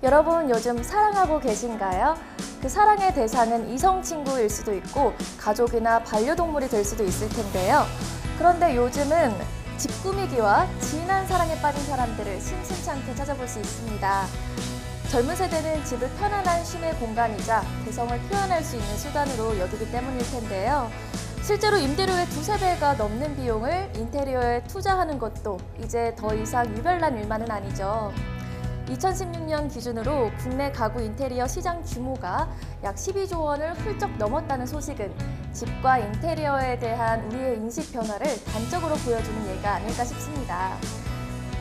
여러분 요즘 사랑하고 계신가요? 그 사랑의 대상은 이성 친구일 수도 있고 가족이나 반려동물이 될 수도 있을 텐데요. 그런데 요즘은 집 꾸미기와 진한 사랑에 빠진 사람들을 심심치 않게 찾아볼 수 있습니다. 젊은 세대는 집을 편안한 쉼의 공간이자 개성을 표현할 수 있는 수단으로 여기기 때문일 텐데요. 실제로 임대료의 두세 배가 넘는 비용을 인테리어에 투자하는 것도 이제 더 이상 유별난 일만은 아니죠. 2016년 기준으로 국내 가구 인테리어 시장 규모가 약 12조 원을 훌쩍 넘었다는 소식은 집과 인테리어에 대한 우리의 인식 변화를 단적으로 보여주는 예가 아닐까 싶습니다.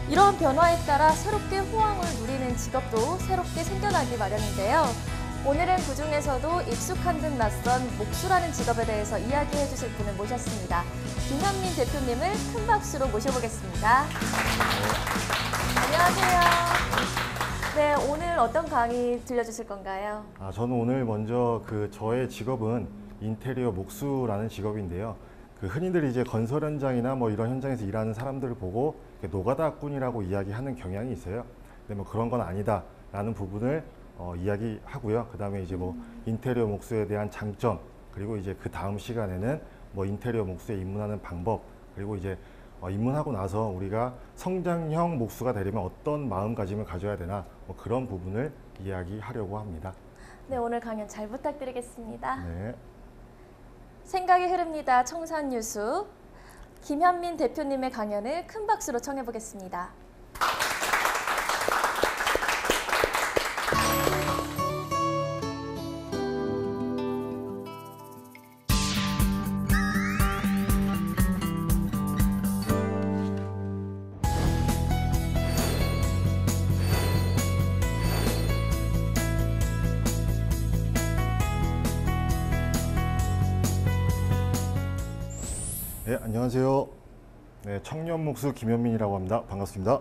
이런 변화에 따라 새롭게 호황을 누리는 직업도 새롭게 생겨나기 마련인데요. 오늘은 그중에서도 익숙한 듯 낯선 목수라는 직업에 대해서 이야기해 주실 분을 모셨습니다. 김현민 대표님을 큰 박수로 모셔보겠습니다. 안녕하세요. 네, 오늘 어떤 강의 들려주실 건가요? 저는 오늘 먼저 저의 직업은 인테리어 목수라는 직업인데요. 흔히들 이제 건설 현장이나 뭐 이런 현장에서 일하는 사람들을 보고 노가다꾼이라고 이야기하는 경향이 있어요. 근데 뭐 그런 건 아니다라는 부분을 이야기하고요. 그다음에 이제 뭐 인테리어 목수에 대한 장점, 그리고 이제 그 다음 시간에는 뭐 인테리어 목수에 입문하는 방법, 그리고 이제 입문하고 나서 우리가 성장형 목수가 되려면 어떤 마음가짐을 가져야 되나, 뭐 그런 부분을 이야기하려고 합니다. 네, 오늘 강연 잘 부탁드리겠습니다. 네. 생각이 흐릅니다. 청산유수. 김현민 대표님의 강연을 큰 박수로 청해 보겠습니다. 네, 안녕하세요. 네, 청년 목수 김현민이라고 합니다. 반갑습니다.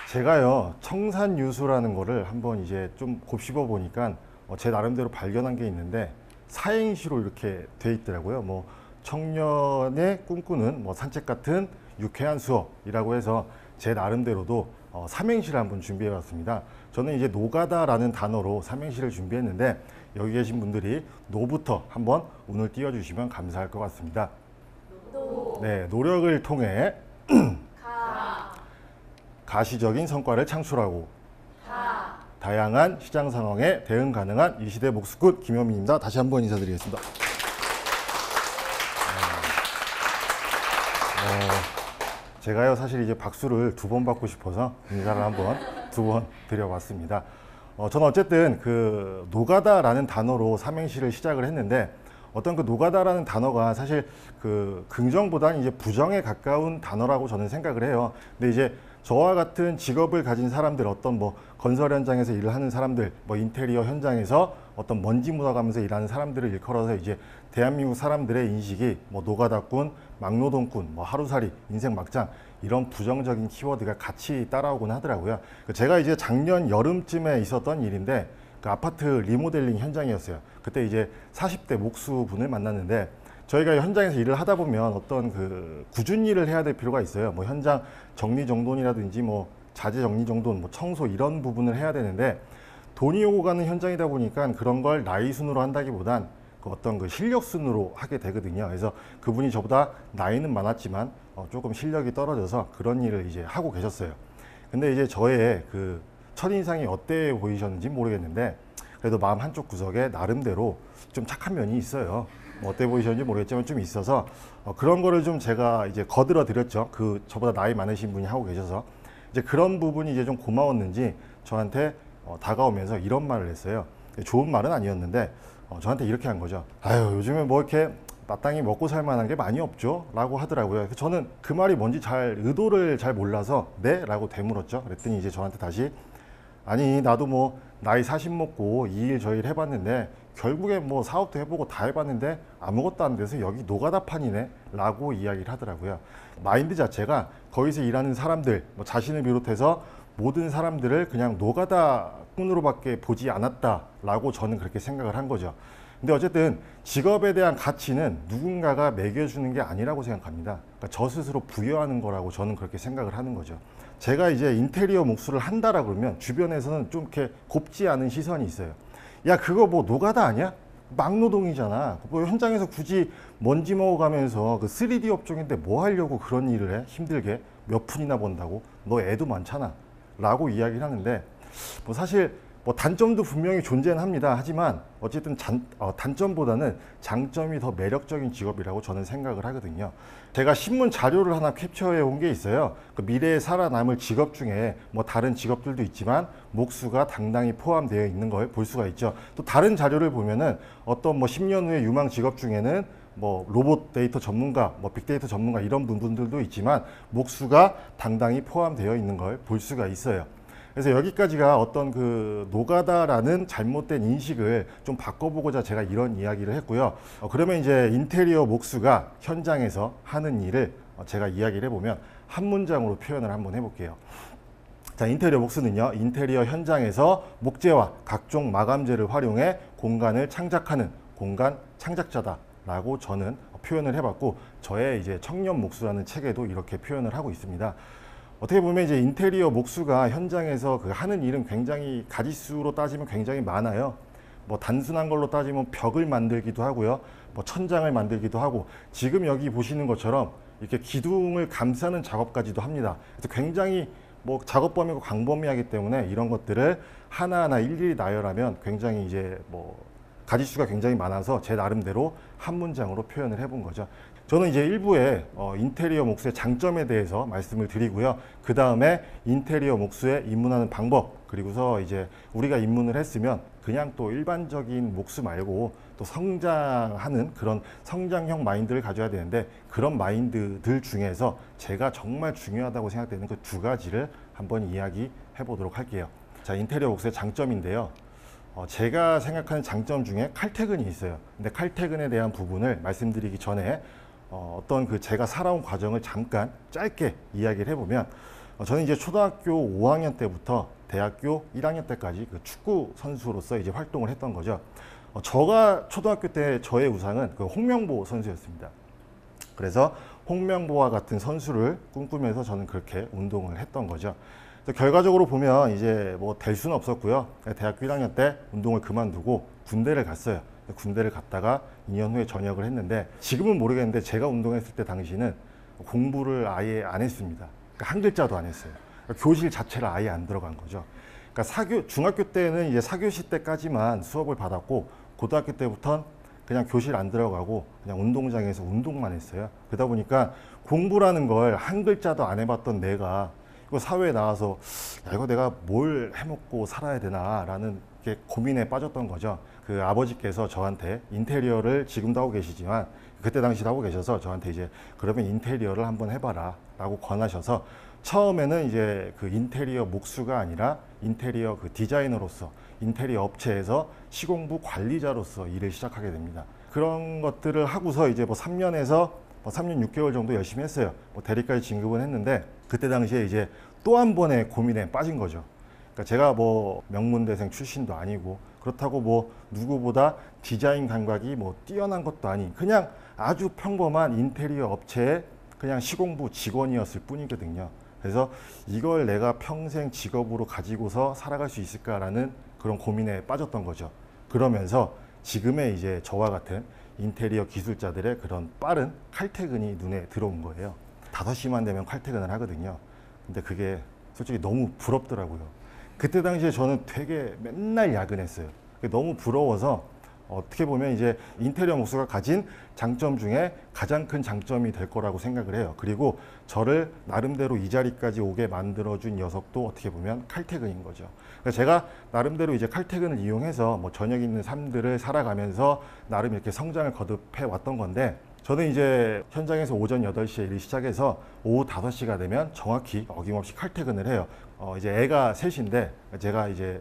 제가요, 청산유수라는 거를 한번 이제 좀 곱씹어 보니까 제 나름대로 발견한 게 있는데, 사행시로 이렇게 돼 있더라고요. 뭐 청년의 꿈꾸는 뭐 산책 같은 유쾌한 수업이라고 해서 제 나름대로도 삼행시를 한번 준비해 봤습니다. 저는 이제 노가다라는 단어로 삼행시를 준비했는데, 여기 계신 분들이 노부터 한번 운을 띄워주시면 감사할 것 같습니다. 네, 노력을 통해 가시적인 성과를 창출하고 다양한 시장 상황에 대응 가능한 이 시대 목수꾼 김현민입니다. 다시 한번 인사드리겠습니다. 제가요, 사실 이제 박수를 2번 받고 싶어서 인사를 한번 2번 드려봤습니다. 저는 어쨌든 노가다라는 단어로 삼행시를 시작을 했는데, 어떤 노가다라는 단어가 사실 긍정보다는 이제 부정에 가까운 단어라고 저는 생각을 해요. 근데 이제 저와 같은 직업을 가진 사람들, 어떤 뭐 건설 현장에서 일을 하는 사람들, 뭐 인테리어 현장에서 어떤 먼지 묻어가면서 일하는 사람들을 일컬어서 이제 대한민국 사람들의 인식이 뭐 노가다꾼, 막노동꾼, 뭐 하루살이, 인생 막장, 이런 부정적인 키워드가 같이 따라오곤 하더라고요. 제가 이제 작년 여름쯤에 있었던 일인데, 아파트 리모델링 현장이었어요. 그때 이제 40대 목수분을 만났는데, 저희가 현장에서 일을 하다 보면 어떤 굳은 일을 해야 될 필요가 있어요. 뭐 현장 정리정돈이라든지 뭐 자재 정리정돈, 뭐 청소, 이런 부분을 해야 되는데, 돈이 오고 가는 현장이다 보니까 그런 걸 나이 순으로 한다기보단 어떤 실력 순으로 하게 되거든요. 그래서 그분이 저보다 나이는 많았지만 조금 실력이 떨어져서 그런 일을 이제 하고 계셨어요. 근데 이제 저의 첫인상이 어때 보이셨는지 모르겠는데, 그래도 마음 한쪽 구석에 나름대로 좀 착한 면이 있어요. 어때 보이셨는지 모르겠지만 좀 있어서 그런 거를 좀 제가 이제 거들어 드렸죠. 저보다 나이 많으신 분이 하고 계셔서 이제 그런 부분이 이제 좀 고마웠는지 저한테 다가오면서 이런 말을 했어요. 좋은 말은 아니었는데 저한테 이렇게 한 거죠. 아유, 요즘에 뭐 이렇게 마땅히 먹고 살 만한 게 많이 없죠? 라고 하더라고요. 저는 그 말이 뭔지 의도를 잘 몰라서 네? 라고 되물었죠. 그랬더니 이제 저한테 다시, 아니, 나도 뭐 나이 40 먹고 이 일 저 일 해봤는데 결국에 뭐 사업도 해보고 다 해봤는데 아무것도 안 돼서 여기 노가다판이네 라고 이야기를 하더라고요. 마인드 자체가 거기서 일하는 사람들, 뭐 자신을 비롯해서 모든 사람들을 그냥 노가다꾼으로밖에 보지 않았다라고 저는 그렇게 생각을 한 거죠. 근데 어쨌든 직업에 대한 가치는 누군가가 매겨주는 게 아니라고 생각합니다. 그러니까 저 스스로 부여하는 거라고 저는 그렇게 생각을 하는 거죠. 제가 이제 인테리어 목수를 한다라 그러면 주변에서는 좀 이렇게 곱지 않은 시선이 있어요. 야, 그거 뭐 노가다 아니야? 막노동이잖아. 뭐 현장에서 굳이 먼지 먹어가면서 그 3D 업종인데 뭐 하려고 그런 일을 해? 힘들게 몇 푼이나 번다고? 너 애도 많잖아. 라고 이야기를 하는데 뭐 사실 뭐 단점도 분명히 존재는 합니다. 하지만 어쨌든 단점보다는 장점이 더 매력적인 직업이라고 저는 생각을 하거든요. 제가 신문 자료를 하나 캡처해 온 게 있어요. 그 미래에 살아남을 직업 중에 뭐 다른 직업들도 있지만 목수가 당당히 포함되어 있는 걸 볼 수가 있죠. 또 다른 자료를 보면은 어떤 뭐 10년 후에 유망 직업 중에는 뭐 로봇 데이터 전문가, 뭐 빅데이터 전문가 이런 분들도 있지만 목수가 당당히 포함되어 있는 걸 볼 수가 있어요. 그래서 여기까지가 어떤 그 노가다라는 잘못된 인식을 좀 바꿔보고자 제가 이런 이야기를 했고요. 그러면 이제 인테리어 목수가 현장에서 하는 일을 제가 이야기를 해보면 한 문장으로 표현을 한번 해볼게요. 자, 인테리어 목수는요, 인테리어 현장에서 목재와 각종 마감재를 활용해 공간을 창작하는 공간 창작자다라고 저는 표현을 해봤고, 저의 이제 청년 목수라는 책에도 이렇게 표현을 하고 있습니다. 어떻게 보면 이제 인테리어 목수가 현장에서 그 하는 일은 굉장히 가지수로 따지면 굉장히 많아요. 뭐 단순한 걸로 따지면 벽을 만들기도 하고요, 뭐 천장을 만들기도 하고, 지금 여기 보시는 것처럼 이렇게 기둥을 감싸는 작업까지도 합니다. 그래서 굉장히 뭐 작업 범위가 광범위하기 때문에 이런 것들을 하나하나 일일이 나열하면 굉장히 이제 뭐 가지수가 굉장히 많아서 제 나름대로 한 문장으로 표현을 해본 거죠. 저는 이제 일부에 인테리어 목수의 장점에 대해서 말씀을 드리고요. 그 다음에 인테리어 목수에 입문하는 방법, 그리고서 이제 우리가 입문을 했으면 그냥 또 일반적인 목수 말고 또 성장하는 그런 성장형 마인드를 가져야 되는데, 그런 마인드들 중에서 제가 정말 중요하다고 생각되는 그 두 가지를 한번 이야기해 보도록 할게요. 자, 인테리어 목수의 장점인데요. 제가 생각하는 장점 중에 칼퇴근이 있어요. 근데 칼퇴근에 대한 부분을 말씀드리기 전에 어떤 그 제가 살아온 과정을 잠깐 짧게 이야기를 해보면, 저는 이제 초등학교 5학년 때부터 대학교 1학년 때까지 그 축구 선수로서 이제 활동을 했던 거죠. 제가 초등학교 때 저의 우상은 그 홍명보 선수였습니다. 그래서 홍명보와 같은 선수를 꿈꾸면서 저는 그렇게 운동을 했던 거죠. 결과적으로 보면 이제 뭐 될 수는 없었고요. 대학교 1학년 때 운동을 그만두고 군대를 갔어요. 군대를 갔다가 2년 후에 전역을 했는데, 지금은 모르겠는데 제가 운동했을 때 당시는 공부를 아예 안 했습니다. 그러니까 한 글자도 안 했어요. 그러니까 교실 자체를 아예 안 들어간 거죠. 그러니까 중학교 때는 이제 4교시 때까지만 수업을 받았고, 고등학교 때부터는 그냥 교실 안 들어가고 그냥 운동장에서 운동만 했어요. 그러다 보니까 공부라는 걸 한 글자도 안 해봤던 내가 이거 사회에 나와서 야, 이거 내가 뭘 해먹고 살아야 되나라는 게 고민에 빠졌던 거죠. 그 아버지께서 저한테 인테리어를 지금도 하고 계시지만 그때 당시도 하고 계셔서 저한테 이제 그러면 인테리어를 한번 해봐라 라고 권하셔서, 처음에는 이제 그 인테리어 목수가 아니라 인테리어 그 디자이너로서 인테리어 업체에서 시공부 관리자로서 일을 시작하게 됩니다. 그런 것들을 하고서 이제 뭐 3년에서 3년 6개월 정도 열심히 했어요. 뭐 대리까지 진급은 했는데, 그때 당시에 이제 또 한 번의 고민에 빠진 거죠. 그러니까 제가 뭐 명문대생 출신도 아니고, 그렇다고 뭐 누구보다 디자인 감각이 뭐 뛰어난 것도 아닌 그냥 아주 평범한 인테리어 업체의 그냥 시공부 직원이었을 뿐이거든요. 그래서 이걸 내가 평생 직업으로 가지고서 살아갈 수 있을까라는 그런 고민에 빠졌던 거죠. 그러면서 지금의 이제 저와 같은 인테리어 기술자들의 그런 빠른 칼퇴근이 눈에 들어온 거예요. 5시만 되면 칼퇴근을 하거든요. 근데 그게 솔직히 너무 부럽더라고요. 그때 당시에 저는 되게 맨날 야근했어요. 너무 부러워서 어떻게 보면 이제 인테리어 목수가 가진 장점 중에 가장 큰 장점이 될 거라고 생각을 해요. 그리고 저를 나름대로 이 자리까지 오게 만들어준 녀석도 어떻게 보면 칼퇴근인 거죠. 그래서 제가 나름대로 이제 칼퇴근을 이용해서 뭐 저녁 있는 삶들을 살아가면서 나름 이렇게 성장을 거듭해 왔던 건데, 저는 이제 현장에서 오전 8시에 일을 시작해서 오후 5시가 되면 정확히 어김없이 칼퇴근을 해요. 이제 애가 셋인데 제가 이제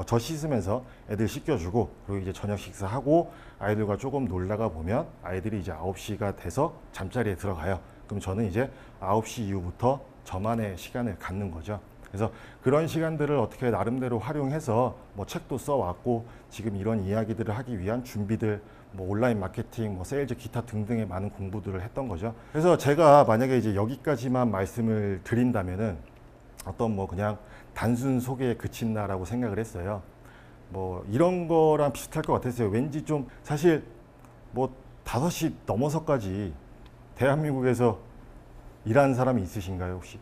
저 씻으면서 애들 씻겨주고, 그리고 이제 저녁 식사하고 아이들과 조금 놀다가 보면 아이들이 이제 9시가 돼서 잠자리에 들어가요. 그럼 저는 이제 9시 이후부터 저만의 시간을 갖는 거죠. 그래서 그런 시간들을 어떻게 나름대로 활용해서 뭐 책도 써왔고 지금 이런 이야기들을 하기 위한 준비들, 뭐 온라인 마케팅, 뭐 세일즈, 기타 등등의 많은 공부들을 했던 거죠. 그래서 제가 만약에 이제 여기까지만 말씀을 드린다면은 어떤 뭐 그냥 단순 소개에 그친다라고 생각을 했어요. 뭐 이런 거랑 비슷할 것 같았어요. 왠지 좀 사실 뭐 5시 넘어서까지 대한민국에서 일하는 사람이 있으신가요, 혹시?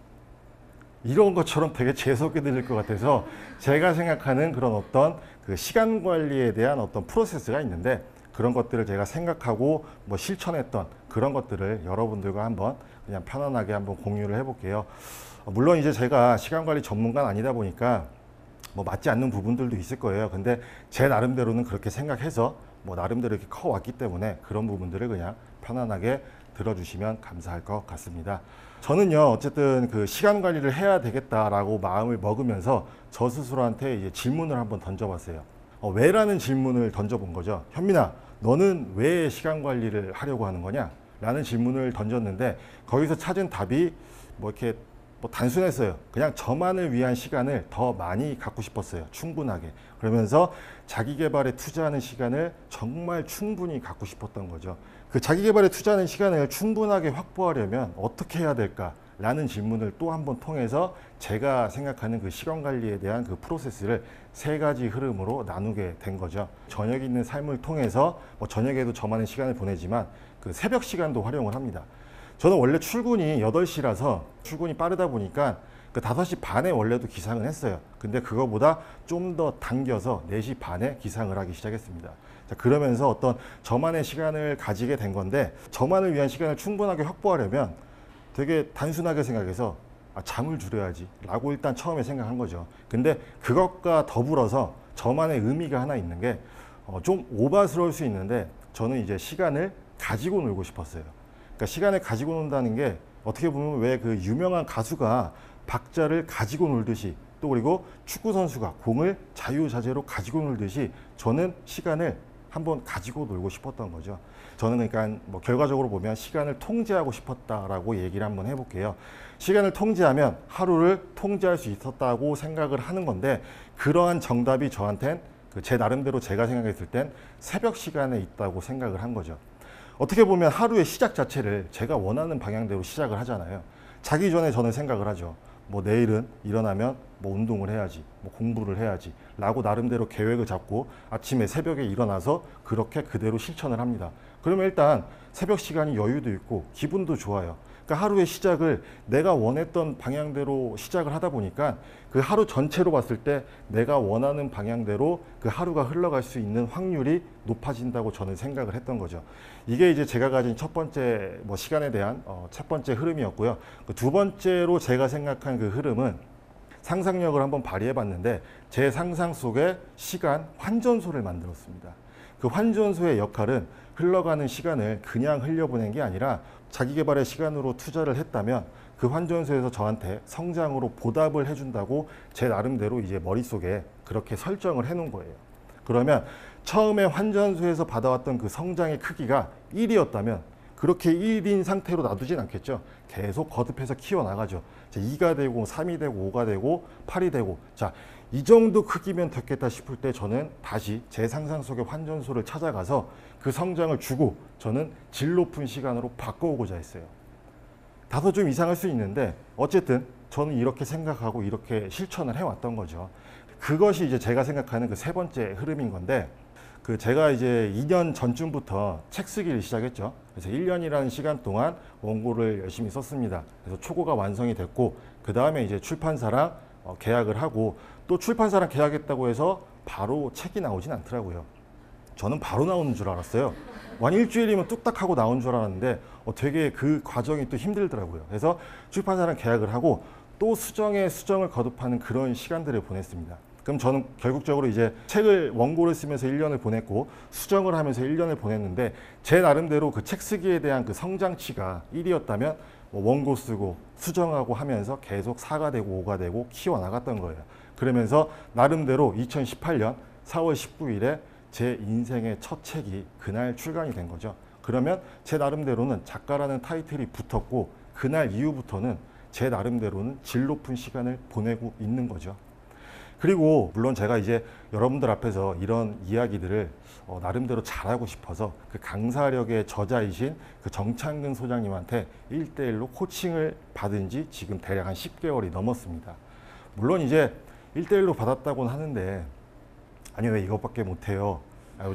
이런 것처럼 되게 재수없게 들릴 것 같아서 제가 생각하는 그런 어떤 그 시간 관리에 대한 어떤 프로세스가 있는데 그런 것들을 제가 생각하고 뭐 실천했던 그런 것들을 여러분들과 한번 그냥 편안하게 한번 공유를 해볼게요. 물론 이제 제가 시간 관리 전문가는 아니다 보니까 뭐 맞지 않는 부분들도 있을 거예요. 근데 제 나름대로는 그렇게 생각해서 뭐 나름대로 이렇게 커왔기 때문에 그런 부분들을 그냥 편안하게 들어주시면 감사할 것 같습니다. 저는요, 어쨌든 그 시간 관리를 해야 되겠다라고 마음을 먹으면서 저 스스로한테 이제 질문을 한번 던져봤어요. 왜라는 질문을 던져본 거죠. 현민아, 너는 왜 시간 관리를 하려고 하는 거냐? 라는 질문을 던졌는데 거기서 찾은 답이 뭐 이렇게 뭐 단순했어요. 그냥 저만을 위한 시간을 더 많이 갖고 싶었어요. 충분하게. 그러면서 자기 개발에 투자하는 시간을 정말 충분히 갖고 싶었던 거죠. 그 자기 개발에 투자하는 시간을 충분하게 확보하려면 어떻게 해야 될까라는 질문을 또 한 번 통해서 제가 생각하는 그 시간 관리에 대한 그 프로세스를 3가지 흐름으로 나누게 된 거죠. 저녁 있는 삶을 통해서 뭐 저녁에도 저만의 시간을 보내지만 그 새벽 시간도 활용을 합니다. 저는 원래 출근이 8시라서 출근이 빠르다 보니까 그 5시 반에 원래도 기상을 했어요. 근데 그거보다 좀 더 당겨서 4시 반에 기상을 하기 시작했습니다. 자, 그러면서 어떤 저만의 시간을 가지게 된 건데 저만을 위한 시간을 충분하게 확보하려면 되게 단순하게 생각해서 잠을 줄여야지 라고 일단 처음에 생각한 거죠. 근데 그것과 더불어서 저만의 의미가 하나 있는 게 좀 오바스러울 수 있는데 저는 이제 시간을 가지고 놀고 싶었어요. 그러니까 시간을 가지고 논다는 게 어떻게 보면 왜 그 유명한 가수가 박자를 가지고 놀듯이 또 그리고 축구 선수가 공을 자유자재로 가지고 놀듯이 저는 시간을 한번 가지고 놀고 싶었던 거죠. 저는 그러니까 뭐 결과적으로 보면 시간을 통제하고 싶었다라고 얘기를 한번 해볼게요. 시간을 통제하면 하루를 통제할 수 있었다고 생각을 하는 건데 그러한 정답이 저한텐 제 나름대로 제가 생각했을 땐 새벽 시간에 있다고 생각을 한 거죠. 어떻게 보면 하루의 시작 자체를 제가 원하는 방향대로 시작을 하잖아요. 자기 전에 저는 생각을 하죠. 뭐 내일은 일어나면 뭐 운동을 해야지, 뭐 공부를 해야지 라고 나름대로 계획을 잡고 아침에 새벽에 일어나서 그렇게 그대로 실천을 합니다. 그러면 일단 새벽 시간이 여유도 있고 기분도 좋아요. 그러니까 하루의 시작을 내가 원했던 방향대로 시작을 하다 보니까 그 하루 전체로 봤을 때 내가 원하는 방향대로 그 하루가 흘러갈 수 있는 확률이 높아진다고 저는 생각을 했던 거죠. 이게 이제 제가 가진 첫 번째 뭐 시간에 대한 첫 번째 흐름이었고요. 그 두 번째로 제가 생각한 그 흐름은 상상력을 한번 발휘해 봤는데 제 상상 속에 시간 환전소를 만들었습니다. 그 환전소의 역할은 흘러가는 시간을 그냥 흘려보낸 게 아니라 자기 개발의 시간으로 투자를 했다면 그 환전소에서 저한테 성장으로 보답을 해준다고 제 나름대로 이제 머릿속에 그렇게 설정을 해놓은 거예요. 그러면 처음에 환전소에서 받아왔던 그 성장의 크기가 1이었다면 그렇게 1인 상태로 놔두진 않겠죠. 계속 거듭해서 키워나가죠. 2가 되고 3이 되고 5가 되고 8이 되고 자, 이 정도 크기면 됐겠다 싶을 때 저는 다시 제 상상 속의 환전소를 찾아가서 그 성장을 주고 저는 질 높은 시간으로 바꿔오고자 했어요. 다소 좀 이상할 수 있는데 어쨌든 저는 이렇게 생각하고 이렇게 실천을 해왔던 거죠. 그것이 이제 제가 생각하는 그 3번째 흐름인 건데 그 제가 이제 2년 전쯤부터 책 쓰기를 시작했죠. 그래서 1년이라는 시간 동안 원고를 열심히 썼습니다. 그래서 초고가 완성이 됐고 그 다음에 이제 출판사랑 계약을 하고 또 출판사랑 계약했다고 해서 바로 책이 나오진 않더라고요. 저는 바로 나오는 줄 알았어요. 한 일주일이면 뚝딱 하고 나온 줄 알았는데 되게 그 과정이 또 힘들더라고요. 그래서 출판사랑 계약을 하고 또 수정에 수정을 거듭하는 그런 시간들을 보냈습니다. 그럼 저는 결국적으로 이제 책을 원고를 쓰면서 1년을 보냈고 수정을 하면서 1년을 보냈는데 제 나름대로 그 책 쓰기에 대한 그 성장치가 1이었다면 원고 쓰고 수정하고 하면서 계속 4가 되고 5가 되고 키워나갔던 거예요. 그러면서 나름대로 2018년 4월 19일에 제 인생의 첫 책이 그날 출간이 된 거죠. 그러면 제 나름대로는 작가라는 타이틀이 붙었고 그날 이후부터는 제 나름대로는 질 높은 시간을 보내고 있는 거죠. 그리고 물론 제가 이제 여러분들 앞에서 이런 이야기들을 나름대로 잘하고 싶어서 그 강사력의 저자이신 그 정창근 소장님한테 1대1로 코칭을 받은 지 지금 대략 한 10개월이 넘었습니다. 물론 이제 1대1로 받았다고는 하는데 아니 왜 이것밖에 못해요?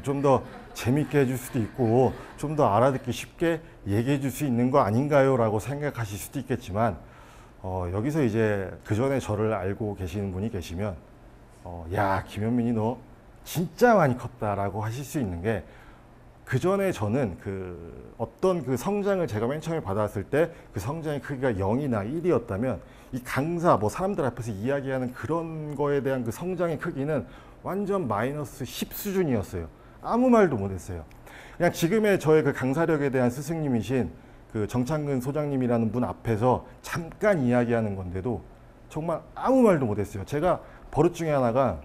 좀 더 재밌게 해줄 수도 있고 좀 더 알아듣기 쉽게 얘기해 줄 수 있는 거 아닌가요? 라고 생각하실 수도 있겠지만 여기서 이제 그 전에 저를 알고 계시는 분이 계시면 야 김현민이 너 진짜 많이 컸다라고 하실 수 있는 게 그 전에 저는 그 어떤 그 성장을 제가 맨 처음에 받았을 때 그 성장의 크기가 0이나 1이었다면 이 강사 뭐 사람들 앞에서 이야기하는 그런 거에 대한 그 성장의 크기는 완전 마이너스 10 수준이었어요. 아무 말도 못했어요. 그냥 지금의 저의 그 강사력에 대한 스승님이신 그 정창근 소장님이라는 분 앞에서 잠깐 이야기하는 건데도 정말 아무 말도 못했어요. 제가 버릇 중에 하나가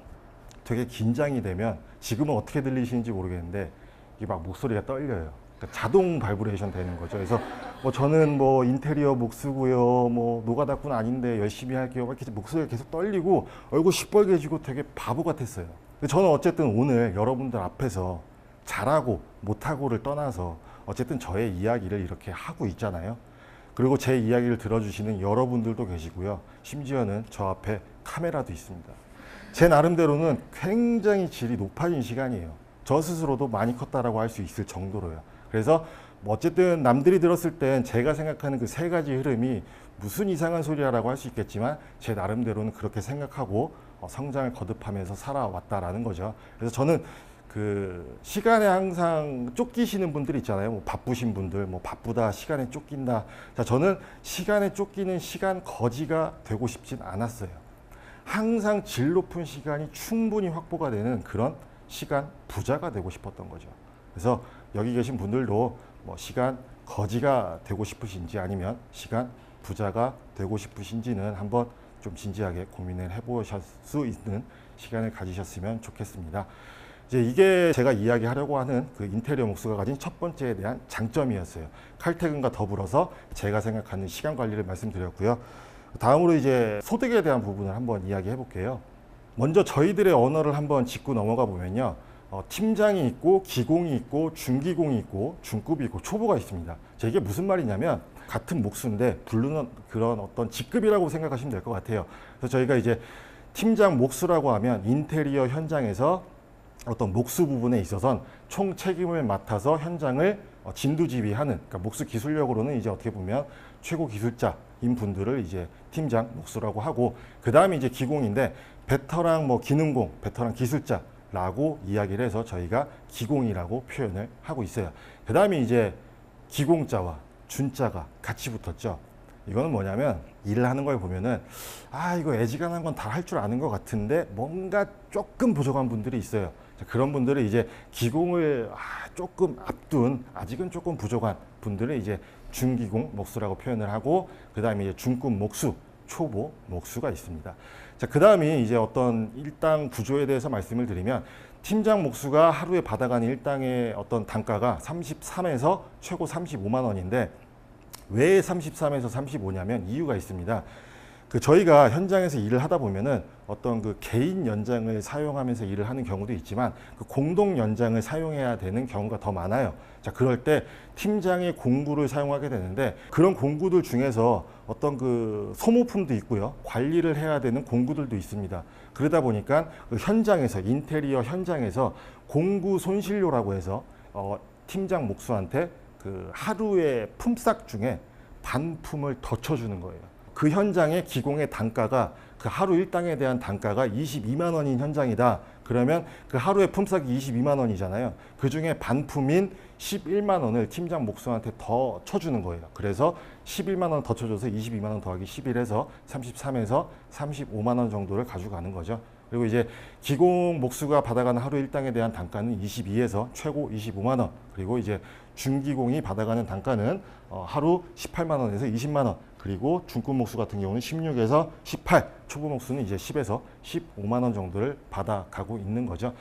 되게 긴장이 되면 지금은 어떻게 들리시는지 모르겠는데 이게 막 목소리가 떨려요. 그러니까 자동 바이브레이션 되는 거죠. 그래서 저는 뭐 인테리어 목수고요, 뭐 노가다꾼 아닌데 열심히 할게요. 이렇게 목소리가 계속 떨리고 얼굴 시뻘개지고 되게 바보 같았어요. 근데 저는 어쨌든 오늘 여러분들 앞에서 잘하고 못하고를 떠나서 어쨌든 저의 이야기를 이렇게 하고 있잖아요. 그리고 제 이야기를 들어주시는 여러분들도 계시고요. 심지어는 저 앞에 카메라도 있습니다. 제 나름대로는 굉장히 질이 높아진 시간이에요. 저 스스로도 많이 컸다라고 할 수 있을 정도로요. 그래서 어쨌든 남들이 들었을 땐 제가 생각하는 그 세 가지 흐름이 무슨 이상한 소리야라고 할 수 있겠지만 제 나름대로는 그렇게 생각하고 성장을 거듭하면서 살아왔다라는 거죠. 그래서 저는 그 시간에 항상 쫓기시는 분들 있잖아요. 뭐 바쁘신 분들, 뭐 바쁘다, 시간에 쫓긴다. 자, 저는 시간에 쫓기는 시간 거지가 되고 싶진 않았어요. 항상 질 높은 시간이 충분히 확보가 되는 그런 시간 부자가 되고 싶었던 거죠. 그래서 여기 계신 분들도 뭐 시간 거지가 되고 싶으신지 아니면 시간 부자가 되고 싶으신지는 한번 좀 진지하게 고민을 해보실 수 있는 시간을 가지셨으면 좋겠습니다. 이제 이게 제가 이야기하려고 하는 그 인테리어 목수가 가진 첫 번째에 대한 장점이었어요. 칼퇴근과 더불어서 제가 생각하는 시간 관리를 말씀드렸고요. 다음으로 이제 소득에 대한 부분을 한번 이야기해 볼게요. 먼저 저희들의 언어를 한번 짚고 넘어가 보면요. 팀장이 있고 기공이 있고 중기공이 있고 중급이 있고 초보가 있습니다. 자, 이게 무슨 말이냐면 같은 목수인데 부르는 그런 어떤 직급이라고 생각하시면 될 것 같아요. 그래서 저희가 이제 팀장 목수라고 하면 인테리어 현장에서 어떤 목수 부분에 있어서는 총 책임을 맡아서 현장을 진두지휘하는, 그러니까 목수 기술력으로는 이제 어떻게 보면 최고 기술자인 분들을 이제 팀장 목수라고 하고, 그 다음에 이제 기공인데 베테랑 뭐 기능공, 베테랑 기술자라고 이야기를 해서 저희가 기공이라고 표현을 하고 있어요. 그 다음에 이제 기공자와 준자가 같이 붙었죠. 이거는 뭐냐면 일을 하는 걸 보면은 이거 애지간한 건 다 할 줄 아는 것 같은데 뭔가 조금 부족한 분들이 있어요. 그런 분들은 이제 기공을 조금 앞둔, 아직은 조금 부족한 분들은 이제 중기공 목수라고 표현을 하고, 그 다음에 이제 중급 목수, 초보 목수가 있습니다. 자, 그 다음에 이제 어떤 일당 구조에 대해서 말씀을 드리면, 팀장 목수가 하루에 받아가는 일당의 어떤 단가가 33에서 최고 35만 원인데 왜 33에서 35냐면 이유가 있습니다. 저희가 현장에서 일을 하다 보면은 어떤 그 개인 연장을 사용하면서 일을 하는 경우도 있지만 그 공동 연장을 사용해야 되는 경우가 더 많아요. 자, 그럴 때 팀장의 공구를 사용하게 되는데, 그런 공구들 중에서 어떤 그 소모품도 있고요, 관리를 해야 되는 공구들도 있습니다. 그러다 보니까 그 현장에서, 인테리어 현장에서 공구 손실료라고 해서 팀장 목수한테 그 하루의 품삯 중에 반품을 더 쳐주는 거예요. 그 현장의 기공의 단가가, 그 하루 일당에 대한 단가가 22만 원인 현장이다. 그러면 그 하루의 품삯이 22만 원이잖아요. 그 중에 반품인 11만 원을 팀장 목수한테 더 쳐주는 거예요. 그래서 11만 원 더 쳐줘서 22만 원 더하기 11에서 33에서 35만 원 정도를 가져가는 거죠. 그리고 이제 기공 목수가 받아가는 하루 일당에 대한 단가는 22에서 최고 25만 원, 그리고 이제 중기공이 받아가는 단가는 하루 18만 원에서 20만 원, 그리고 중급 목수 같은 경우는 16에서 18, 초보 목수는 이제 10에서 15만 원 정도를 받아가고 있는 거죠.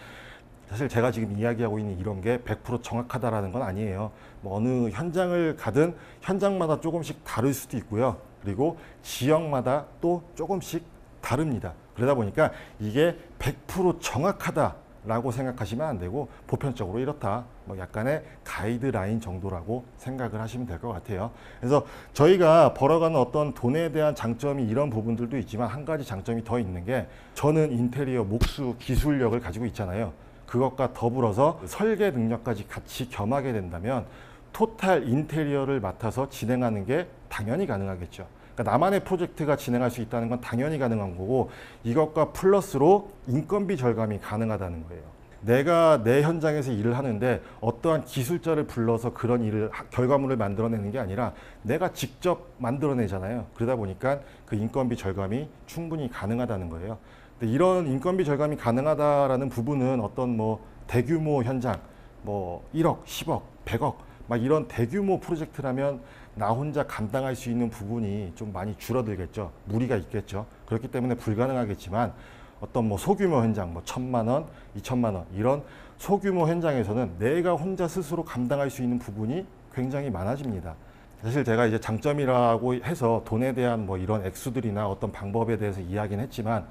사실 제가 지금 이야기하고 있는 이런 게 100% 정확하다라는 건 아니에요. 뭐 어느 현장을 가든 현장마다 조금씩 다를 수도 있고요. 그리고 지역마다 또 조금씩 다릅니다. 그러다 보니까 이게 100% 정확하다라고 생각하시면 안 되고 보편적으로 이렇다, 뭐 약간의 가이드라인 정도라고 생각을 하시면 될 것 같아요. 그래서 저희가 벌어가는 어떤 돈에 대한 장점이 이런 부분들도 있지만 한 가지 장점이 더 있는 게, 저는 인테리어 목수 기술력을 가지고 있잖아요. 그것과 더불어서 설계 능력까지 같이 겸하게 된다면 토탈 인테리어를 맡아서 진행하는 게 당연히 가능하겠죠. 그러니까 나만의 프로젝트가 진행할 수 있다는 건 당연히 가능한 거고, 이것과 플러스로 인건비 절감이 가능하다는 거예요. 내가 내 현장에서 일을 하는데 어떠한 기술자를 불러서 그런 일을 결과물을 만들어내는 게 아니라 내가 직접 만들어내잖아요. 그러다 보니까 그 인건비 절감이 충분히 가능하다는 거예요. 근데 이런 인건비 절감이 가능하다라는 부분은 어떤 뭐 대규모 현장, 뭐 1억, 10억, 100억 막 이런 대규모 프로젝트라면 나 혼자 감당할 수 있는 부분이 좀 많이 줄어들겠죠. 무리가 있겠죠. 그렇기 때문에 불가능하겠지만 어떤 뭐 소규모 현장, 뭐 1,000만 원, 2,000만 원 이런 소규모 현장에서는 내가 혼자 스스로 감당할 수 있는 부분이 굉장히 많아집니다. 사실 제가 이제 장점이라고 해서 돈에 대한 뭐 이런 액수들이나 어떤 방법에 대해서 이야기는 했지만,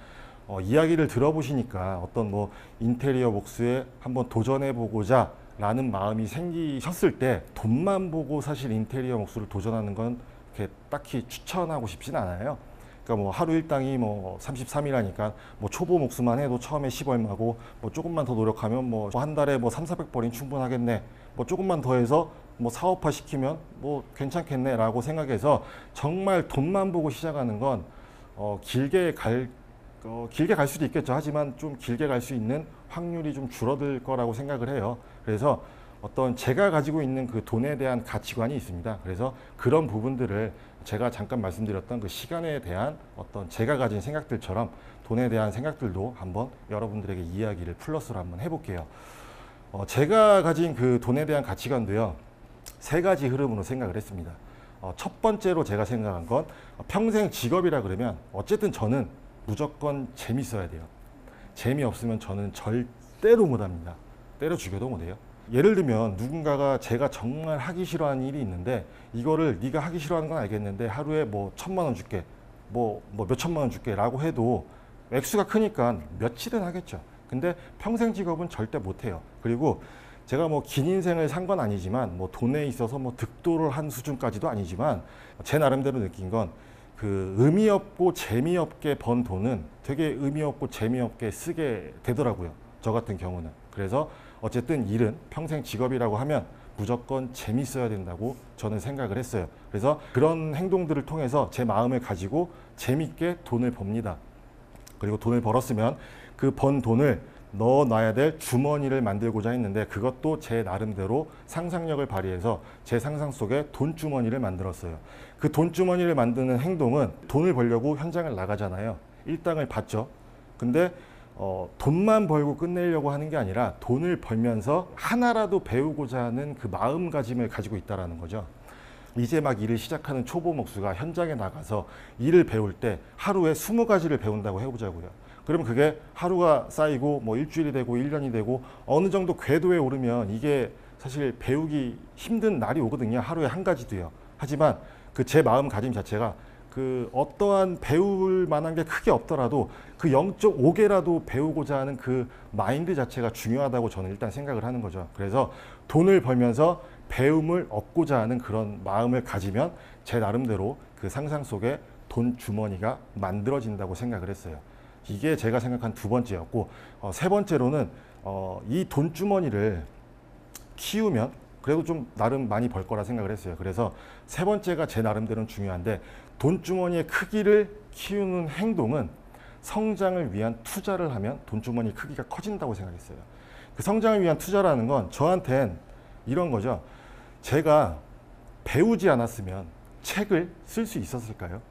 이야기를 들어보시니까 어떤 뭐 인테리어 목수에 한번 도전해보고자 라는 마음이 생기셨을 때 돈만 보고 사실 인테리어 목수를 도전하는 건 이렇게 딱히 추천하고 싶진 않아요. 그러니까 뭐 하루 일당이 뭐 33일 하니까 뭐 초보 목수만 해도 처음에 10얼마고, 뭐 조금만 더 노력하면 뭐 한 달에 뭐 3,400벌이면 충분하겠네, 뭐 조금만 더 해서 뭐 사업화 시키면 뭐 괜찮겠네 라고 생각해서 정말 돈만 보고 시작하는 건 길게 갈 수도 있겠죠. 하지만 좀 길게 갈 수 있는 확률이 좀 줄어들 거라고 생각을 해요. 그래서 어떤 제가 가지고 있는 그 돈에 대한 가치관이 있습니다. 그래서 그런 부분들을 제가 잠깐 말씀드렸던 그 시간에 대한 어떤 제가 가진 생각들처럼 돈에 대한 생각들도 한번 여러분들에게 이야기를 플러스로 한번 해볼게요. 제가 가진 그 돈에 대한 가치관도요, 세 가지 흐름으로 생각을 했습니다. 첫 번째로 제가 생각한 건, 평생 직업이라 그러면 어쨌든 저는 무조건 재밌어야 돼요. 재미없으면 저는 절대로 못합니다. 때려 죽여도 못해요. 예를 들면 누군가가 제가 정말 하기 싫어하는 일이 있는데, 이거를 네가 하기 싫어하는 건 알겠는데 하루에 뭐 1,000만 원 줄게, 뭐 몇천만 원 줄게 라고 해도 액수가 크니까 며칠은 하겠죠. 근데 평생 직업은 절대 못해요. 그리고 제가 뭐 긴 인생을 산 건 아니지만, 뭐 돈에 있어서 뭐 득도를 한 수준까지도 아니지만, 제 나름대로 느낀 건 그 의미 없고 재미없게 번 돈은 되게 의미 없고 재미없게 쓰게 되더라고요. 저 같은 경우는. 그래서 어쨌든 일은 평생 직업이라고 하면 무조건 재밌어야 된다고 저는 생각을 했어요. 그래서 그런 행동들을 통해서 제 마음을 가지고 재밌게 돈을 법니다. 그리고 돈을 벌었으면 그 번 돈을 넣어놔야 될 주머니를 만들고자 했는데, 그것도 제 나름대로 상상력을 발휘해서 제 상상 속에 돈주머니를 만들었어요. 그 돈주머니를 만드는 행동은 돈을 벌려고 현장을 나가잖아요. 일당을 받죠. 근데 돈만 벌고 끝내려고 하는 게 아니라 돈을 벌면서 하나라도 배우고자 하는 그 마음가짐을 가지고 있다는 거죠. 이제 막 일을 시작하는 초보 목수가 현장에 나가서 일을 배울 때 하루에 20가지를 배운다고 해보자고요. 그러면 그게 하루가 쌓이고 뭐 일주일이 되고 1년이 되고 어느 정도 궤도에 오르면 이게 사실 배우기 힘든 날이 오거든요. 하루에 한 가지도요. 하지만 그 제 마음가짐 자체가 그 어떠한 배울 만한 게 크게 없더라도 그 0.5개라도 배우고자 하는 그 마인드 자체가 중요하다고 저는 일단 생각을 하는 거죠. 그래서 돈을 벌면서 배움을 얻고자 하는 그런 마음을 가지면 제 나름대로 그 상상 속에 돈 주머니가 만들어진다고 생각을 했어요. 이게 제가 생각한 두 번째였고, 세 번째로는 이 돈 주머니를 키우면 그래도 좀 나름 많이 벌 거라 생각을 했어요. 그래서 세 번째가 제 나름대로는 중요한데, 돈 주머니의 크기를 키우는 행동은 성장을 위한 투자를 하면 돈 주머니 크기가 커진다고 생각했어요. 그 성장을 위한 투자라는 건 저한텐 이런 거죠. 제가 배우지 않았으면 책을 쓸 수 있었을까요?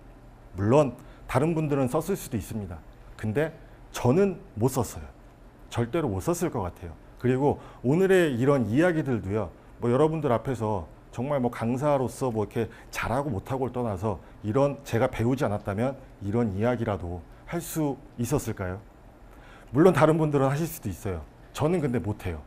물론 다른 분들은 썼을 수도 있습니다. 근데 저는 못 썼어요. 절대로 못 썼을 것 같아요. 그리고 오늘의 이런 이야기들도요, 뭐 여러분들 앞에서 정말 뭐 강사로서 뭐 이렇게 잘하고 못하고를 떠나서 이런 제가 배우지 않았다면 이런 이야기라도 할 수 있었을까요? 물론 다른 분들은 하실 수도 있어요. 저는 근데 못해요.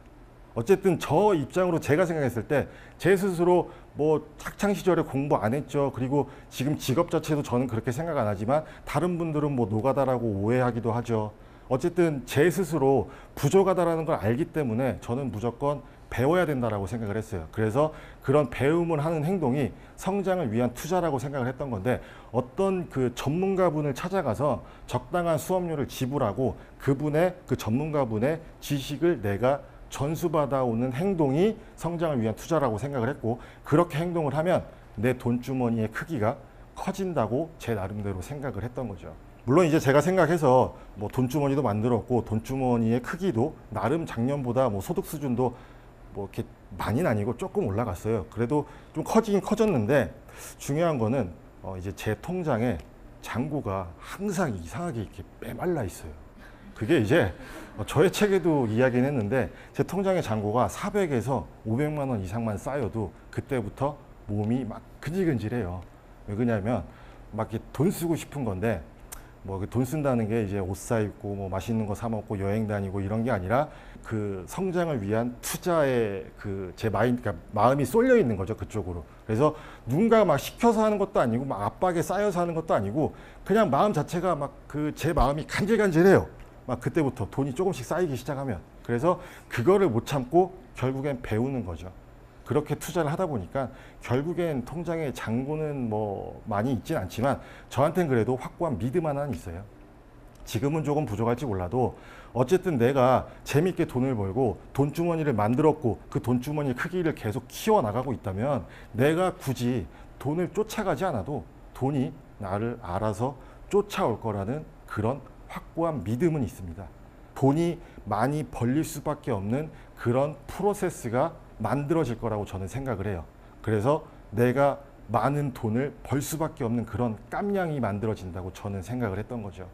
어쨌든 저 입장으로 제가 생각했을 때 제 스스로 뭐 학창 시절에 공부 안 했죠. 그리고 지금 직업 자체도 저는 그렇게 생각 안 하지만 다른 분들은 뭐 노가다라고 오해하기도 하죠. 어쨌든 제 스스로 부족하다라는 걸 알기 때문에 저는 무조건 배워야 된다라고 생각을 했어요. 그래서 그런 배움을 하는 행동이 성장을 위한 투자라고 생각을 했던 건데, 어떤 그 전문가분을 찾아가서 적당한 수업료를 지불하고 그분의 그 전문가분의 지식을 내가 전수받아오는 행동이 성장을 위한 투자라고 생각을 했고, 그렇게 행동을 하면 내 돈주머니의 크기가 커진다고 제 나름대로 생각을 했던 거죠. 물론 이제 제가 생각해서 뭐 돈주머니도 만들었고 돈주머니의 크기도 나름 작년보다 뭐 소득 수준도 뭐 이렇게 많이는 아니고 조금 올라갔어요. 그래도 좀 커지긴 커졌는데, 중요한 거는 이제 제 통장에 잔고가 항상 이상하게 이렇게 메말라 있어요. 그게 이제 저의 책에도 이야기는 했는데, 제 통장의 잔고가 400에서 500만 원 이상만 쌓여도 그때부터 몸이 막 근질근질해요. 왜 그러냐면 막 이렇게 돈 쓰고 싶은 건데, 뭐 돈 쓴다는 게 이제 옷 사 입고 뭐 맛있는 거 사 먹고 여행 다니고 이런 게 아니라 그 성장을 위한 투자에 그 제 그러니까 마음이 쏠려 있는 거죠, 그쪽으로. 그래서 누군가 막 시켜서 하는 것도 아니고 막 압박에 쌓여서 하는 것도 아니고 그냥 마음 자체가 막 그 제 마음이 간질간질해요. 막 그때부터 돈이 조금씩 쌓이기 시작하면. 그래서 그거를 못 참고 결국엔 배우는 거죠. 그렇게 투자를 하다 보니까 결국엔 통장에 잔고는 뭐 많이 있진 않지만 저한테는 그래도 확고한 믿음 하나는 있어요. 지금은 조금 부족할지 몰라도 어쨌든 내가 재밌게 돈을 벌고 돈주머니를 만들었고 그 돈주머니 크기를 계속 키워나가고 있다면 내가 굳이 돈을 쫓아가지 않아도 돈이 나를 알아서 쫓아올 거라는 그런 확고한 믿음은 있습니다. 돈이 많이 벌릴 수밖에 없는 그런 프로세스가 만들어질 거라고 저는 생각을 해요. 그래서 내가 많은 돈을 벌 수밖에 없는 그런 깜냥이 만들어진다고 저는 생각을 했던 거죠.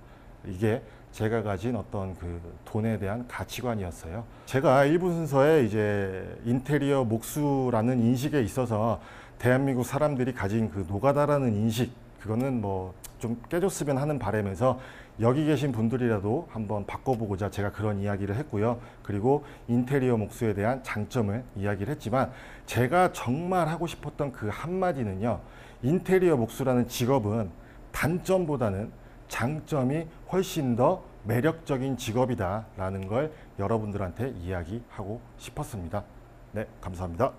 이게 제가 가진 어떤 그 돈에 대한 가치관이었어요. 제가 1부 순서에 이제 인테리어 목수라는 인식에 있어서 대한민국 사람들이 가진 그 노가다라는 인식, 그거는 뭐 좀 깨졌으면 하는 바람에서 여기 계신 분들이라도 한번 바꿔보고자 제가 그런 이야기를 했고요. 그리고 인테리어 목수에 대한 장점을 이야기를 했지만, 제가 정말 하고 싶었던 그 한마디는요, 인테리어 목수라는 직업은 단점보다는 장점이 훨씬 더 매력적인 직업이다라는 걸 여러분들한테 이야기하고 싶었습니다. 네, 감사합니다.